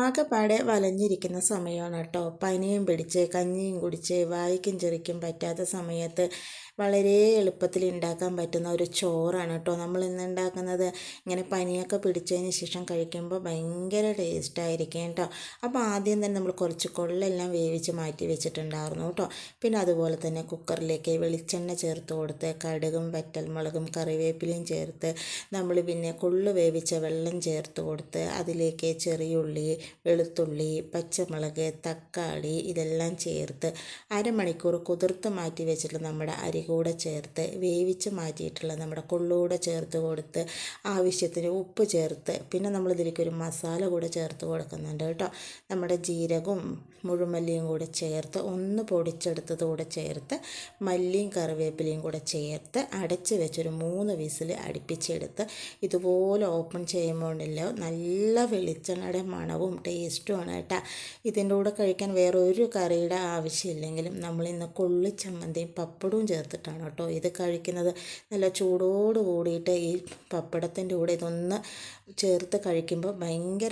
ആകെപ്പാടെ വലഞ്ഞിരിക്കുന്ന സമയമാണ് കേട്ടോ. പനിയും പിടിച്ച് കഞ്ഞിയും കുടിച്ച് വായിക്കും ചെറിക്കും പറ്റാത്ത സമയത്ത് വളരെ എളുപ്പത്തിൽ ഉണ്ടാക്കാൻ പറ്റുന്ന ഒരു ചോറാണ് കേട്ടോ നമ്മൾ ഇന്ന് ഉണ്ടാക്കുന്നത്. ഇങ്ങനെ പനിയൊക്കെ പിടിച്ചതിന് ശേഷം കഴിക്കുമ്പോൾ ഭയങ്കര ടേസ്റ്റായിരിക്കും കേട്ടോ. അപ്പോൾ ആദ്യം തന്നെ നമ്മൾ കുറച്ച് കൊള്ളെല്ലാം വേവിച്ച് മാറ്റി വെച്ചിട്ടുണ്ടായിരുന്നു കേട്ടോ. പിന്നെ അതുപോലെ തന്നെ കുക്കറിലേക്ക് വെളിച്ചെണ്ണ ചേർത്ത് കൊടുത്ത് കടുകും വറ്റൽമുളകും കറിവേപ്പിലയും ചേർത്ത് നമ്മൾ പിന്നെ കൊള്ളു വേവിച്ച വെള്ളം ചേർത്ത് കൊടുത്ത് അതിലേക്ക് ചെറിയുള്ളി, വെളുത്തുള്ളി, പച്ചമുളക്, തക്കാളി ഇതെല്ലാം ചേർത്ത് അരമണിക്കൂർ കുതിർത്ത് മാറ്റി വെച്ചിട്ടുള്ള നമ്മുടെ അരി കൂടെ ചേർത്ത് വേവിച്ച് മാറ്റിയിട്ടുള്ള നമ്മുടെ കൊള്ളുകൂടെ ചേർത്ത് കൊടുത്ത് ആവശ്യത്തിന് ഉപ്പ് ചേർത്ത് പിന്നെ നമ്മളിതിലേക്ക് ഒരു മസാല കൂടെ ചേർത്ത് കൊടുക്കുന്നുണ്ട് കേട്ടോ. നമ്മുടെ ജീരകവും മുഴുമല്ലിയും കൂടെ ചേർത്ത് ഒന്ന് പൊടിച്ചെടുത്തത് കൂടെ ചേർത്ത് മല്ലിയും കറിവേപ്പിലയും കൂടെ ചേർത്ത് അടച്ച് വെച്ചൊരു 3 വിസിൽ അടുപ്പിച്ചെടുത്ത് ഇതുപോലെ ഓപ്പൺ ചെയ്യുമ്പോഴല്ലോ നല്ല വെളിച്ചെണ്ണയുടെ മണവും ടേസ്റ്റുമാണ് കേട്ടോ. ഇതിൻ്റെ കൂടെ കഴിക്കാൻ വേറെ ഒരു കറിയുടെ ആവശ്യമില്ലെങ്കിലും നമ്മളിന്ന് കൊള്ളി ചമ്മന്തിയും പപ്പടവും ചേർത്തിട്ടാണ് കേട്ടോ ഇത് കഴിക്കുന്നത്. നല്ല ചൂടോട് കൂടിയിട്ട് ഈ പപ്പടത്തിൻ്റെ കൂടെ ഇതൊന്ന് ചേർത്ത് കഴിക്കുമ്പോൾ ഭയങ്കര